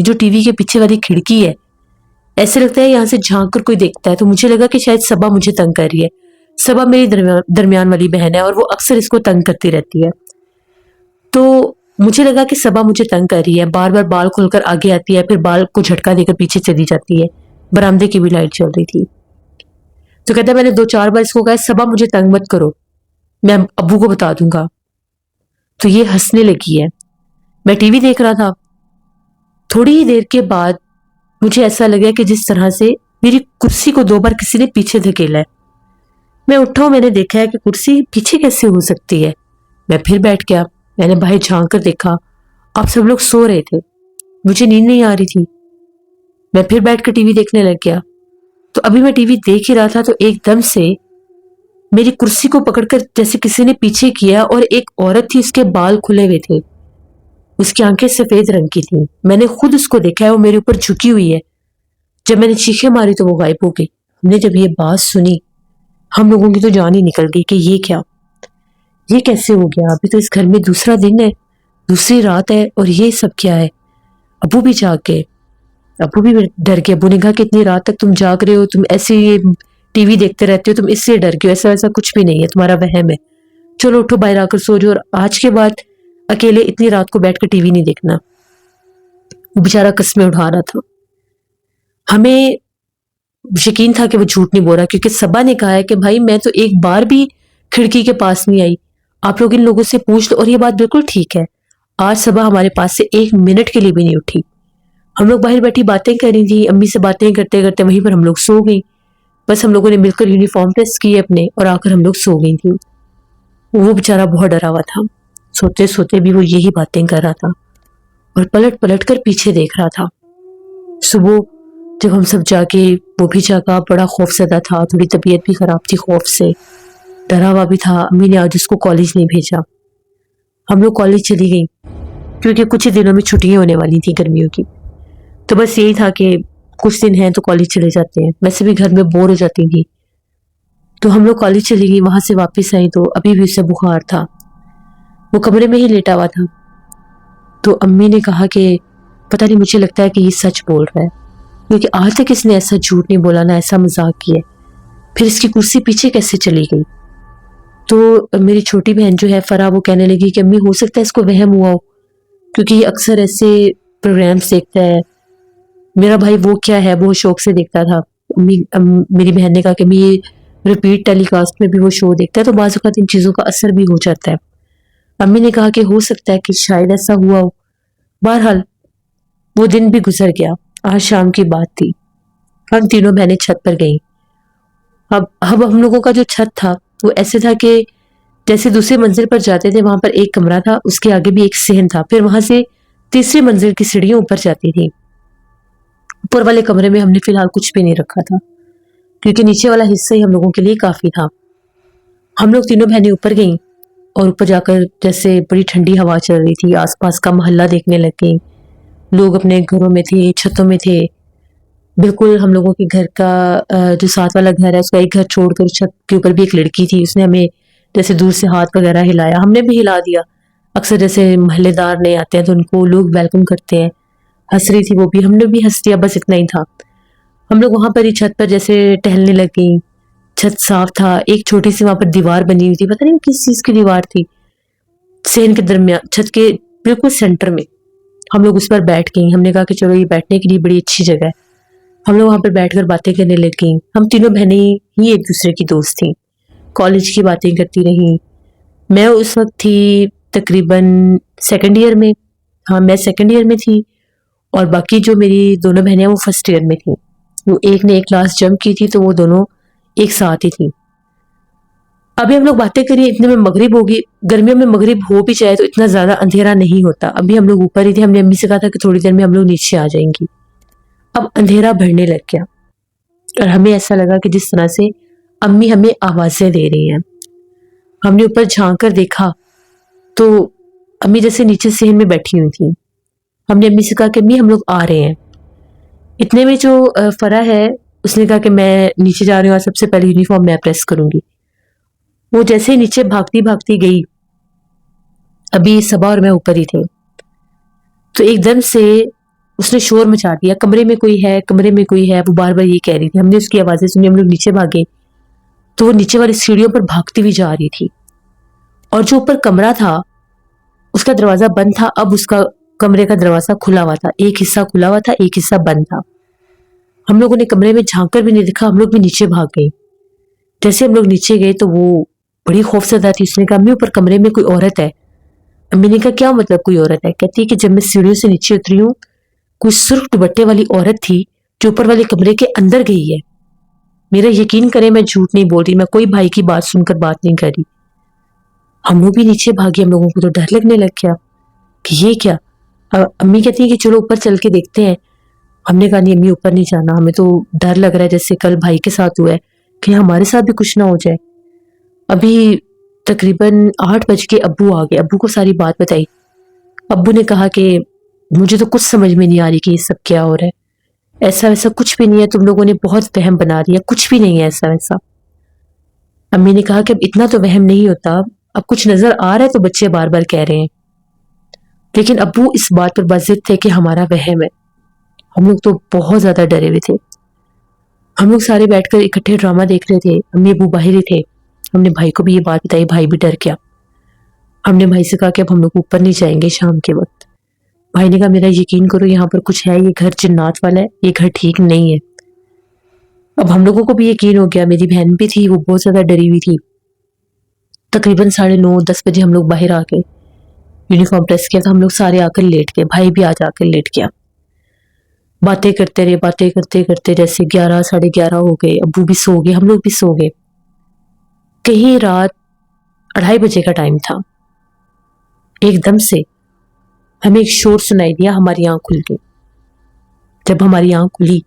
یہ جو T V کے پیچھے والی کھڑکی ہے ایسے لگتا ہے یہاں سے جھانک کر کوئی دیکھتا ہے. تو مجھے لگا کہ شاید صبا مجھے تنگ کر رہی ہے. صبا میری درمیان والی بہن ہے اور وہ اکثر اس کو تنگ کرتی رہتی ہے. تو مجھے لگا کہ صبا مجھے تنگ کر رہی ہے, بار بار بال کھول کر آگے آتی ہے, پھر بال کو جھٹکا دے کر پیچھے چلی جاتی ہے. برآمدے کی بھی لائٹ چل رہی تھی. تو کہتا ہے میں نے 2-4 بار اس کو کہا صبا مجھے تنگ مت کرو, میں ابو کو بتا دوں گا. تو یہ ہنسنے لگی ہے. میں ٹی وی دیکھ رہا تھا. تھوڑی ہی دیر کے بعد مجھے ایسا لگا کہ جس طرح سے میری کرسی کو 2 بار کسی نے پیچھے دھکیلا ہے. میں اٹھا ہوں, میں نے دیکھا ہے کہ کرسی پیچھے کیسے ہو سکتی ہے. میں پھر بیٹھ گیا. میں نے باہر جھانک کر دیکھا, آپ سب لوگ سو رہے تھے, مجھے نیند نہیں آ رہی تھی. میں پھر بیٹھ کر ٹی وی دیکھنے لگ گیا. تو ابھی میں ٹی وی دیکھ ہی رہا تھا تو ایک دم سے میری کرسی کو پکڑ کر جیسے کسی نے پیچھے کیا, اور ایک عورت تھی, اس کے بال کھلے ہوئے تھے, اس کی آنکھیں سفید رنگ کی تھیں. میں نے خود اس کو دیکھا ہے, وہ میرے اوپر جھکی ہوئی ہے. جب میں نے چیخیں ماری تو وہ غائب ہو گئی. ہم نے جب یہ بات سنی ہم لوگوں کی تو جان ہی نکل گئی کہ یہ کیسے ہو گیا. ابھی تو اس گھر میں دوسرا دن ہے, دوسری رات ہے, اور یہ سب کیا ہے. ابو بھی جاگ گئے, ابو بھی ڈر گئے. ابو نے کہا کہ اتنی رات تک تم جاگ رہے ہو, تم ایسے ٹی وی دیکھتے رہتے ہو, تم اس سے ڈر گئے ہو. ایسا ویسا کچھ بھی نہیں ہے, تمہارا وہم ہے. چلو اٹھو باہر آ کر سو جاؤ, اور آج کے بعد اکیلے اتنی رات کو بیٹھ کر ٹی وی نہیں دیکھنا. وہ بیچارہ قسمیں اٹھا رہا تھا. ہمیں یقین تھا کہ وہ جھوٹ نہیں بول رہا, کیونکہ صبا نے کہا ہے کہ بھائی میں تو ایک بار بھی کھڑکی کے پاس نہیں آئی, آپ لوگ ان لوگوں سے پوچھ لو. اور یہ بات بالکل ٹھیک ہے. آج صبا ہمارے پاس سے 1 منٹ کے لیے بھی نہیں اٹھی. ہم لوگ باہر بیٹھی باتیں کر رہی تھی, امی سے باتیں کرتے کرتے وہیں پر ہم لوگ سو گئی. بس ہم لوگوں نے مل کر یونیفارم پریس کیے اپنے, اور آ کر ہم لوگ سو گئی تھی. وہ بیچارہ بہت ڈرا ہوا تھا. سوتے سوتے بھی وہ یہی باتیں کر رہا تھا اور پلٹ پلٹ کر پیچھے دیکھ رہا تھا. صبح جب ہم سب جاگے, وہ بھی جاگا, بڑا خوف زدہ تھا, تھوڑی طبیعت بھی خراب تھی, خوف سے ڈرا ہوا بھی تھا. امی نے آج اس کو کالج نہیں بھیجا. ہم لوگ کالج چلی گئی کیونکہ کچھ ہی دنوں میں چھٹیاں ہونے والی تھیں گرمیوں کی. تو بس یہی تھا کہ کچھ دن ہیں تو کالج چلے جاتے ہیں. ویسے بھی گھر میں بور ہو جاتی تھی. تو ہم لوگ کالج چلی گئی. وہاں سے واپس آئی تو ابھی بھی اسے بخار تھا, وہ کمرے میں ہی لیٹا ہوا تھا. تو امی نے کہا کہ پتہ نہیں, مجھے لگتا ہے کہ یہ سچ بول رہا ہے, کیونکہ آج تک اس نے ایسا جھوٹ نہیں بولا, نہ ایسا مذاق کیا. پھر اس کی کرسی پیچھے کیسے چلی گئی. تو میری چھوٹی بہن جو ہے فرا, وہ کہنے لگی کہ امی ہو سکتا ہے اس کو وہم ہوا ہو, کیونکہ یہ اکثر ایسے پروگرامس دیکھتا ہے. میرا بھائی وہ کیا ہے, وہ شوق سے دیکھتا تھا. میری بہن نے کہا کہ یہ ریپیٹ ٹیلی کاسٹ میں بھی وہ شو دیکھتا ہے, تو بعض اوقات ان چیزوں کا اثر بھی ہو جاتا ہے. امی نے کہا کہ ہو سکتا ہے کہ شاید ایسا ہوا ہو. بہرحال وہ دن بھی گزر گیا. آج شام کی بات تھی. ہم تینوں بہنیں چھت پر گئیں. اب ہم لوگوں کا جو چھت تھا وہ ایسے تھا کہ جیسے دوسرے منزل پر جاتے تھے, وہاں پر ایک کمرہ تھا, اس کے آگے بھی ایک صحن تھا, پھر وہاں سے تیسری منزل کی سیڑھیاں اوپر جاتی تھی. اوپر والے کمرے میں ہم نے فی الحال کچھ بھی نہیں رکھا تھا, کیونکہ نیچے والا حصہ ہی ہم لوگوں کے لیے کافی تھا. ہم لوگ تینوں بہنیں اوپر گئیں, اور اوپر جا کر جیسے بڑی ٹھنڈی ہوا چل رہی تھی, آس پاس کا محلہ دیکھنے لگ گئیں. لوگ اپنے گھروں میں تھے, چھتوں میں تھے. بالکل ہم لوگوں کے گھر کا جو ساتھ والا گھر ہے, اس کا ایک گھر چھوڑ کر چھت کے اوپر بھی ایک لڑکی تھی, اس نے ہمیں جیسے دور سے ہاتھ وغیرہ ہلایا, ہم نے بھی ہلا دیا. اکثر جیسے محلے دار نہیں آتے ہیں تو ان کو لوگ ویلکم کرتے ہیں. ہنس رہی تھی وہ بھی, ہم نے بھی ہنس دیا, بس اتنا ہی تھا. ہم لوگ وہاں پر ہی چھت پر جیسے ٹہلنے لگ گئیں. چھت صاف تھا, ایک چھوٹی سی وہاں پر دیوار بنی ہوئی تھی, پتہ نہیں کس چیز کی دیوار تھی, صحن کے درمیان, چھت کے بالکل سینٹر میں. ہم لوگ اس پر بیٹھ گئیں. ہم نے کہا کہ چلو یہ بیٹھنے کے لیے بڑی اچھی جگہ ہے. ہم لوگ وہاں پر بیٹھ کر باتیں کرنے لگ گئیں. ہم تینوں بہنیں ہی ایک دوسرے کی دوست تھیں, کالج کی باتیں کرتی رہیں. میں اس وقت تھی تقریباً 2nd ایئر میں. ہاں میں 2nd ایئر میں تھی, اور باقی جو میری دونوں بہنیں وہ 1st ایئر میں تھیں. وہ ایک نے ایک کلاس جمپ کی تھی, تو وہ دونوں ایک ساتھ ہی تھیں. ابھی ہم لوگ باتیں کریے, اتنے میں مغرب ہوگی. گرمیوں میں مغرب ہو بھی جائے تو اتنا زیادہ اندھیرا نہیں ہوتا. ابھی ہم لوگ اوپر ہی تھے, ہم نے امی سے کہا تھا کہ تھوڑی دیر میں ہم لوگ نیچے آ جائیں گی. اب اندھیرا بڑھنے لگ گیا, اور ہمیں ایسا لگا کہ جس طرح سے امی ہمیں آوازیں دے رہی ہیں. ہم نے اوپر جھانک کر دیکھا تو امی جیسے نیچے صحن میں بیٹھی ہوئی تھی. ہم نے امی سے کہا کہ امی ہم لوگ آ رہے ہیں. اتنے میں جو فرا ہے, اس نے کہا کہ میں نیچے جا رہی ہوں, اور سب سے پہلے یونیفارم میں پریس کروں گی. وہ جیسے نیچے بھاگتی بھاگتی گئی, ابھی صبا اور میں اوپر ہی تھے, تو ایک دم سے اس نے شور مچا دیا، کمرے میں کوئی ہے، کمرے میں کوئی ہے، وہ بار بار یہ کہہ رہی تھی۔ ہم نے اس کی آوازیں سنی، ہم لوگ نیچے بھاگے تو وہ نیچے والی سیڑھیوں پر بھاگتی ہوئی جا رہی تھی، اور جو اوپر کمرہ تھا اس کا دروازہ بند تھا، اب اس کا کمرے کا دروازہ کھلا ہوا تھا، ایک حصہ کھلا ہوا تھا، ایک حصہ بند تھا۔ ہم لوگوں نے کمرے میں جھانک کر بھی نہیں دیکھا، ہم لوگ بھی نیچے بھاگ گئے۔ جیسے ہم لوگ نیچے گئے تو وہ بڑی خوفزدہ تھی، اس نے کہا امی اوپر کمرے میں کوئی عورت ہے۔ امی نے کہا کیا مطلب کوئی عورت ہے؟ کہتی ہے کہ جب میں سیڑھیوں سے نیچے اتری ہوں کوئی سرخ دوپٹے والی عورت تھی جو اوپر والے کمرے کے اندر گئی ہے۔ میرا یقین کرے میں جھوٹ نہیں بول رہی، میں کوئی بھائی کی بات سن کر بات نہیں کر رہی۔ ہم لوگ بھی نیچے بھاگے، ہم لوگوں کو تو ڈر لگنے لگ گیا کہ یہ کیا۔ امی کہتی ہیں کہ چلو اوپر چل کے دیکھتے ہیں۔ ہم نے کہا نہیں امی اوپر نہیں جانا، ہمیں تو ڈر لگ رہا ہے جیسے کل بھائی کے ساتھ ہوا ہے، کہ ہمارے ساتھ بھی کچھ نہ ہو جائے۔ ابھی تقریباً 8 بج کے ابو آ گئے، ابو کو ساری بات بتائی۔ ابو نے کہا کہ مجھے تو کچھ سمجھ میں نہیں آ رہی کہ یہ سب کیا ہو رہا ہے، ایسا ویسا کچھ بھی نہیں ہے، تم لوگوں نے بہت وہم بنا دیا، کچھ بھی نہیں ہے ایسا ویسا۔ امی نے کہا کہ اب اتنا تو وہم نہیں ہوتا، اب کچھ نظر آ رہا ہے تو بچے بار بار کہہ رہے ہیں۔ لیکن ابو اس بات پر بضد تھے کہ ہمارا وہم ہے۔ ہم لوگ تو بہت زیادہ ڈرے ہوئے تھے۔ ہم لوگ سارے بیٹھ کر اکٹھے ڈرامہ دیکھ رہے تھے، امی ابو باہر ہی تھے۔ ہم نے بھائی کو بھی یہ بات بتائی، بھائی بھی ڈر گیا۔ ہم نے بھائی سے کہا کہ اب ہم لوگ اوپر نہیں جائیں گے شام کے وقت۔ بھائی نے کہا میرا یقین کرو یہاں پر کچھ ہے، یہ گھر جنات والا ہے، یہ گھر ٹھیک نہیں ہے۔ اب ہم لوگوں کو بھی یقین ہو گیا، میری بہن بھی تھی، وہ بہت زیادہ ڈری ہوئی تھی۔ تقریباً 9:30 10 بجے ہم لوگ باہر آ گئے، یونیفارم پریس کیا تو ہم لوگ سارے آ کر لیٹ گئے، بھائی بھی آج آ کر لیٹ گیا۔ باتیں کرتے رہے، باتیں کرتے کرتے جیسے 11 11:30 ہو گئے، ابو بھی سو گئے، ہم لوگ بھی سو گئے۔ کہیں رات 2:30 بجے کا ٹائم تھا، ایک دم سے ہمیں ایک شور سنائی دیا، ہماری آنکھ کھل گئی۔ جب ہماری آنکھ کھلی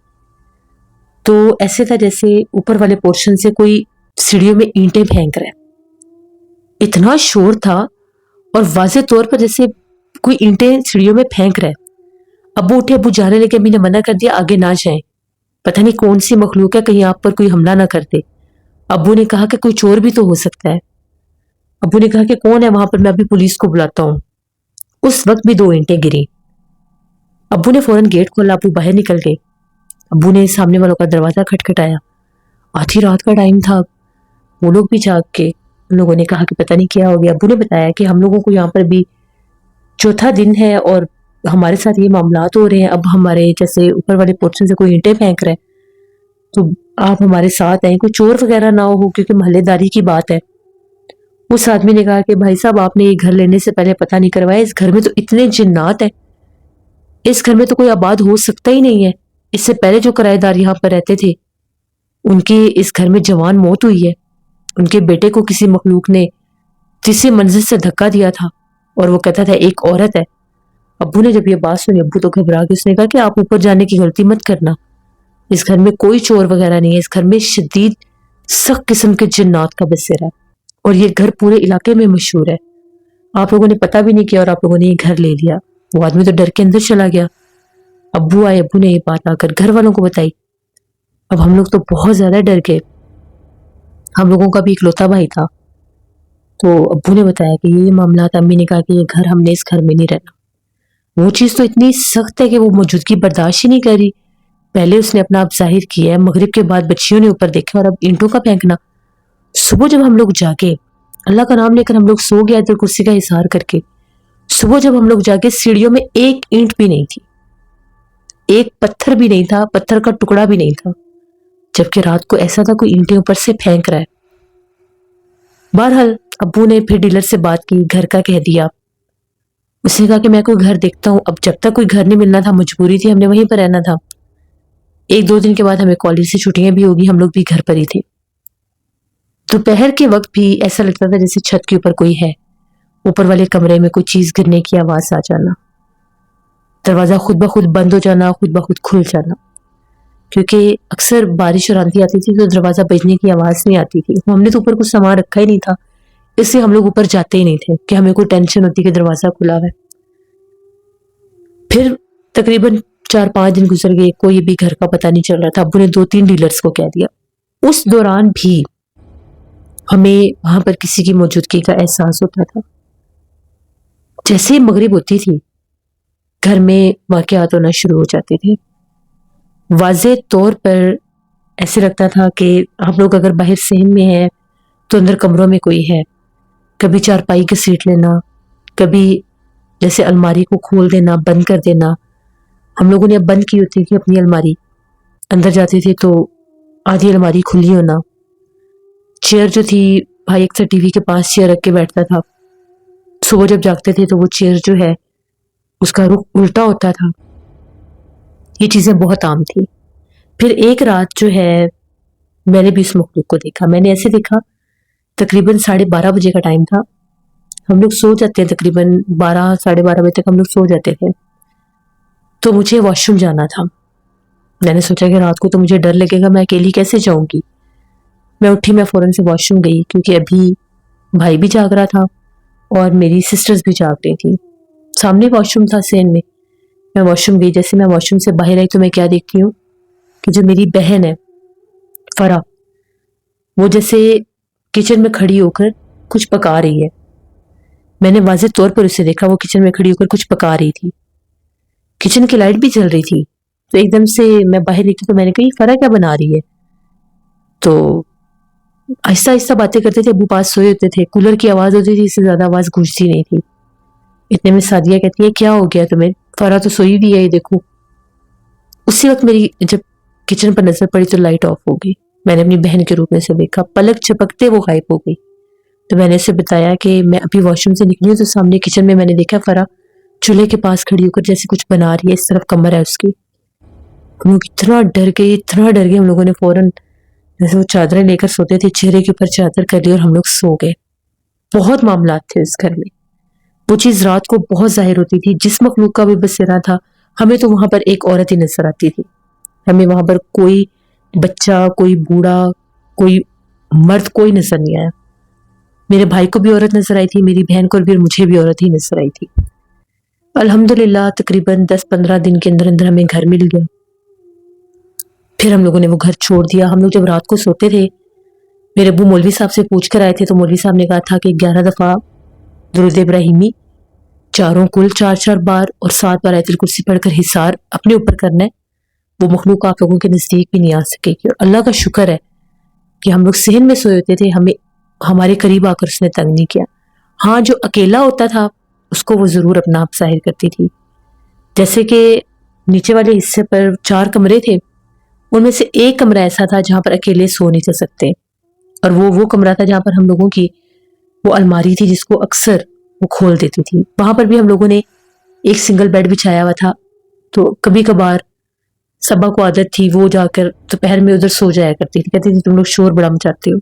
تو ایسے تھا جیسے اوپر والے پورشن سے کوئی سیڑھیوں میں اینٹیں پھینک رہا ہے۔ اتنا شور تھا اور واضح طور پر جیسے کوئی اینٹیں سیڑھیوں میں پھینک رہا ہے۔ ابو اٹھے، ابو جانے لگے، امی نے منع کر دیا آگے نہ جائیں، پتہ نہیں کون سی مخلوق ہے، کہیں آپ پر کوئی حملہ نہ کر دے۔ ابو نے کہا کہ کوئی چور بھی تو ہو سکتا ہے۔ ابو نے کہا کہ کون ہے وہاں پر، میں ابھی پولیس کو بلاتا ہوں۔ اس وقت بھی 2 اینٹیں گری۔ ابو نے فوراً گیٹ کھولا، ابو باہر نکل گئے۔ ابو نے سامنے والوں کا دروازہ کھٹکھٹایا، آدھی رات کا ٹائم تھا، وہ لوگ بھی جاگ کے، ان لوگوں نے کہا کہ پتہ نہیں کیا ہو گیا۔ ابو نے بتایا کہ ہم لوگوں کو یہاں پر بھی 4تھا دن ہے اور ہمارے ساتھ یہ معاملات ہو رہے ہیں، اب ہمارے جیسے اوپر والے پورشن سے کوئی اینٹیں پھینک رہے ہیں، تو آپ ہمارے ساتھ آئیں، کوئی چور وغیرہ نہ ہو کیونکہ محلے داری کی بات ہے۔ اس آدمی نے کہا کہ بھائی صاحب آپ نے یہ گھر لینے سے پہلے پتہ نہیں کروایا، اس گھر میں تو اتنے جنات ہیں، اس گھر میں تو کوئی آباد ہو سکتا ہی نہیں ہے۔ اس سے پہلے جو کرایہ دار یہاں پر رہتے تھے ان کی اس گھر میں جوان موت ہوئی ہے، ان کے بیٹے کو کسی مخلوق نے 3 منزل سے دھکا دیا تھا اور وہ کہتا تھا ایک عورت ہے۔ ابو نے جب یہ بات سنی، ابو تو گھبرا گئے، اس نے کہا کہ آپ اوپر جانے کی غلطی مت کرنا، اس گھر میں کوئی چور وغیرہ نہیں ہے، اس گھر میں شدید سخت قسم کے جنات کا بسیرا ہے اور یہ گھر پورے علاقے میں مشہور ہے، آپ لوگوں نے پتہ بھی نہیں کیا اور آپ لوگوں نے یہ گھر لے لیا۔ وہ آدمی تو ڈر کے اندر چلا گیا۔ ابو آئے، ابو نے یہ بات آ کر گھر والوں کو بتائی۔ اب ہم لوگ تو بہت زیادہ ڈر گئے، ہم لوگوں کا بھی اکلوتا بھائی تھا، تو ابو نے بتایا کہ یہ معاملات، امی نے کہا کہ یہ گھر، ہم نے اس گھر میں نہیں رہنا۔ وہ چیز تو اتنی سخت ہے کہ وہ موجودگی برداشت ہی نہیں کر رہی۔ پہلے اس نے اپنا آپ ظاہر کیا ہے، مغرب کے بعد بچیوں نے اوپر دیکھا اور اب اینٹوں کا پھینکنا۔ صبح جب ہم لوگ جاگے، اللہ کا نام لے کر ہم لوگ سو گیا ادھر کرسی کا احسار کر کے، صبح جب ہم لوگ جاگے سیڑھیوں میں ایک اینٹ بھی نہیں تھی، ایک پتھر بھی نہیں تھا، پتھر کا ٹکڑا بھی نہیں تھا، جبکہ رات کو ایسا تھا کوئی اینٹیں اوپر سے پھینک رہا ہے۔ بہرحال ابو نے پھر ڈیلر سے بات کی، گھر کا کہہ دیا۔ اس نے کہا کہ میں کوئی گھر دیکھتا ہوں، اب جب تک کوئی گھر نہیں ملنا تھا، مجبوری تھی، ہم نے وہیں پر رہنا تھا۔ 1-2 دن کے بعد ہمیں کالج سے چھٹیاں بھی ہوگی، ہم لوگ بھی گھر پر ہی تھے۔ دوپہر کے وقت بھی ایسا لگتا تھا جیسے چھت کے اوپر کوئی ہے، اوپر والے کمرے میں کوئی چیز گرنے کی آواز آ جانا، دروازہ خود بخود بند ہو جانا، خود بخود کھل جانا، کیونکہ اکثر بارش اور آندھی آتی تھی تو دروازہ بجنے کی آواز نہیں آتی تھی۔ ہم نے تو اوپر کچھ سامان رکھا ہی نہیں تھا، اس لیے ہم لوگ اوپر جاتے ہی نہیں تھے کہ ہمیں کوئی ٹینشن ہوتی کہ دروازہ کھلا ہوا ہے۔ پھر تقریباً 4-5 دن گزر گئے، کوئی بھی گھر کا پتہ نہیں چل رہا تھا۔ ابو نے 2-3 ڈیلرز کو کہہ دیا۔ اس دوران بھی ہمیں وہاں پر کسی کی موجودگی کا احساس ہوتا تھا۔ جیسے ہی مغرب ہوتی تھی گھر میں واقعات ہونا شروع ہو جاتے تھے۔ واضح طور پر ایسے لگتا تھا کہ ہم لوگ اگر باہر صحن میں ہیں تو اندر کمروں میں کوئی ہے۔ کبھی چارپائی کی سیٹ لینا، کبھی جیسے الماری کو کھول دینا، بند کر دینا۔ ہم لوگوں نے اب بند کی ہوتی تھی اپنی الماری، اندر جاتے تھے تو آدھی الماری کھلی ہونا۔ چیئر جو تھی، بھائی اکثر ٹی وی کے پاس چیئر رکھ کے بیٹھتا تھا، صبح جب جاگتے تھے تو وہ چیئر جو ہے اس کا رخ الٹا ہوتا تھا۔ یہ چیزیں بہت عام تھی۔ پھر ایک رات جو ہے میں نے بھی اس مخلوق کو دیکھا۔ میں نے ایسے دیکھا، تقریباً 12:30 بجے کا ٹائم تھا، ہم لوگ سو جاتے ہیں، تقریباً 12 بجے تک ہم لوگ سو جاتے تھے۔ تو مجھے واش روم جانا تھا۔ میں نے سوچا کہ رات کو تو مجھے ڈر لگے گا، میں اکیلی کیسے جاؤں گی۔ میں اٹھی، میں فوراً سے واش روم گئی، کیونکہ ابھی بھائی بھی جاگ رہا تھا اور میری سسٹرز بھی جاگ رہی تھی۔ سامنے واش روم تھا صحن میں۔ میں واش روم گئی، جیسے میں واش روم سے باہر آئی تو میں کیا دیکھتی ہوں کہ جو میری بہن ہے فرح، وہ جیسے کچن میں کھڑی ہو کر کچھ پکا رہی ہے۔ میں نے واضح طور پر اسے دیکھا، وہ کچن میں کھڑی ہو کر کچھ پکا رہی تھی۔ کچن کی لائٹ بھی جل رہی تھی۔ تو ایک دم سے میں باہر نکلی تو میں نے کہا یہ فرح کیا بنا رہی ہے؟ تو آہستہ آہستہ باتیں کرتے تھے، ابو پاس سوئے ہوتے تھے، کولر کی آواز ہوتی تھی، اس سے زیادہ آواز گونجتی نہیں تھی۔ اتنے میں سعدیہ کہتی ہے کیا ہو گیا تمہیں؟ فرح تو سوئی بھی ہے، یہ دیکھو۔ اسی وقت میری جب کچن پر نظر پڑی تو لائٹ آف ہو گئی۔ میں نے اپنی بہن کے روپ میں سے دیکھا، پلک چپکتے وہ غائب ہو گئی۔ تو میں نے اسے بتایا کہ میں ابھی واش روم سے نکلی ہوں تو سامنے کچن میں نے دیکھا فرح چولہے کے پاس کھڑی ہو کر جیسے کچھ بنا رہی ہے، اس طرف کمر ہے اس کی۔ ہم لوگ اتنا ڈر گئے ہم لوگوں نے فوراً جیسے وہ چادریں لے کر سوتے تھے، چہرے کے اوپر چادر کر لی اور ہم لوگ سو گئے۔ بہت معاملات تھے اس گھر میں۔ وہ چیز رات کو بہت ظاہر ہوتی تھی، جس مخلوق کا بھی بسیرا تھا ہمیں تو وہاں پر ایک عورت ہی نظر آتی تھی۔ ہمیں وہاں پر کوئی بچہ، کوئی بوڑھا، کوئی مرد کوئی نظر نہیں آیا۔ میرے بھائی کو بھی عورت نظر آئی تھی، میری بہن کو بھی، اور مجھے بھی عورت ہی نظر آئی تھی۔ الحمدللہ تقریباً 10-15 دن کے اندر اندر ہمیں گھر مل گیا۔ پھر ہم لوگوں نے وہ گھر چھوڑ دیا۔ ہم لوگ جب رات کو سوتے تھے، میرے ابو مولوی صاحب سے پوچھ کر آئے تھے تو مولوی صاحب نے کہا تھا کہ 11 دفعہ درود ابراہیمی، چاروں کل 4 بار اور 7 بار آیت الکرسی پڑھ کر حصار اپنے اوپر کرنا ہے۔ وہ مخلوق آپ لوگوں کے نزدیک بھی نہیں آ سکے گی۔ اور اللہ کا شکر ہے کہ ہم لوگ صحن میں سوئے ہوتے تھے، ہمارے قریب آ کر اس نے تنگ نہیں کیا۔ ہاں، جو اکیلا ہوتا تھا اس کو وہ ضرور اپنا آپ ظاہر کرتی تھی۔ جیسے کہ نیچے والے حصے پر 4 کمرے تھے، ان میں سے ایک کمرہ ایسا تھا جہاں پر اکیلے سو نہیں چل سکتے، اور وہ کمرہ تھا جہاں پر ہم لوگوں کی وہ الماری تھی جس کو اکثر وہ کھول دیتی تھی۔ وہاں پر بھی ہم لوگوں نے ایک سنگل بیڈ بچھایا ہوا تھا، تو کبھی کبھار صبا کو عادت تھی وہ جا کر دوپہر میں ادھر سو جایا کرتی تھی، کہتی تھی تم لوگ شور بڑا مچاتے ہو۔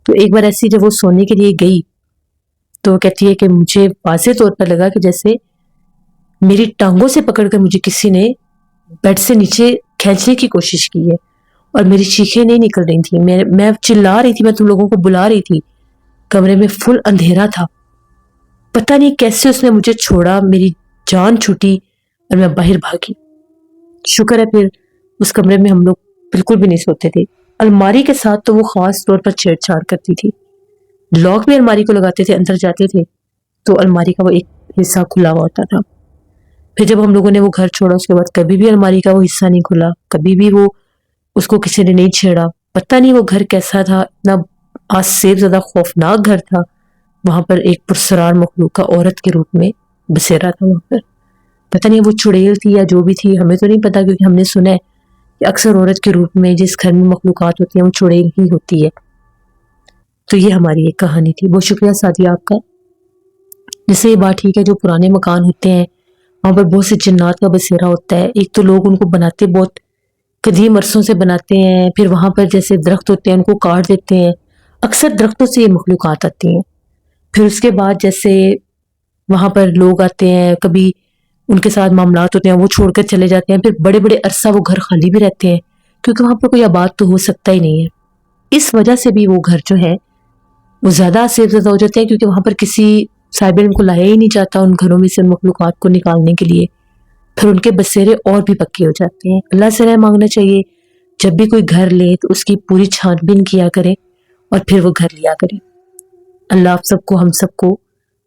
تو ایک بار ایسی جب وہ سونے کے لیے گئی تو وہ کہتی ہے کہ مجھے واضح طور پر لگا کہ جیسے میری ٹانگوں سے پکڑ کر مجھے کسی نے بیڈ سے نیچے کھینچنے کی کوشش کی ہے، اور میری چیخیں نہیں نکل رہی تھیں، میں چلا رہی تھی، میں تم لوگوں کو بلا رہی تھی، کمرے میں فل اندھیرا تھا۔ پتہ نہیں کیسے اس نے مجھے چھوڑا، میری جان چھوٹی اور میں باہر بھاگی۔ شکر ہے پھر اس کمرے میں ہم لوگ بالکل بھی نہیں سوتے تھے۔ الماری کے ساتھ تو وہ خاص طور پر چھیڑ چھاڑ کرتی تھی۔ لاک بھی الماری کو لگاتے تھے، اندر جاتے تھے تو الماری کا وہ ایک حصہ کھلا ہوا ہوتا تھا۔ پھر جب ہم لوگوں نے وہ گھر چھوڑا اس کے بعد کبھی بھی الماری کا وہ حصہ نہیں کھلا، کبھی بھی وہ اس کو کسی نے نہیں چھیڑا۔ پتہ نہیں وہ گھر کیسا تھا، اتنا آسیب زدہ خوفناک گھر تھا۔ وہاں پر ایک پرسرار مخلوق کا عورت کے روپ میں بسیرا تھا وہاں پر۔ پتہ نہیں وہ چڑیل تھی یا جو بھی تھی، ہمیں تو نہیں پتا، کیونکہ ہم نے سنا ہے کہ اکثر عورت کے روپ میں جس گھر میں مخلوقات ہوتی ہیں وہ چڑیل ہی ہوتی ہے۔ تو یہ ہماری ایک کہانی تھی۔ بہت شکریہ سعدیہ آپ کا۔ جس سے یہ بات ٹھیک ہے، جو پرانے مکان ہوتے ہیں وہاں پر بہت سے جنات کا بسیرا ہوتا ہے۔ ایک تو لوگ ان کو بناتے بہت قدیم عرصوں سے بناتے ہیں، پھر وہاں پر جیسے درخت ہوتے ہیں ان کو کاٹ دیتے ہیں، اکثر درختوں سے یہ مخلوقات آتی ہیں۔ پھر اس کے بعد جیسے وہاں پر لوگ آتے ہیں، کبھی ان کے ساتھ معاملات ہوتے ہیں، وہ چھوڑ کر چلے جاتے ہیں، پھر بڑے بڑے عرصہ وہ گھر خالی بھی رہتے ہیں، کیونکہ وہاں پر کوئی آباد تو ہو سکتا ہی نہیں ہے۔ اس وجہ سے بھی وہ گھر جو ہے وہ زیادہ آسیب زدہ ہو جاتے ہیں، کیونکہ وہاں پر کسی صاحب علم کو لایا ہی نہیں جاتا ان گھروں میں سے ان مخلوقات کو نکالنے کے لیے۔ پھر ان کے بسیرے اور بھی پکے ہو جاتے ہیں۔ اللہ سے رحم مانگنا چاہیے، جب بھی کوئی گھر لے تو اس کی پوری چھان بین کیا کرے اور پھر وہ گھر لیا کرے۔ اللہ آپ سب کو، ہم سب کو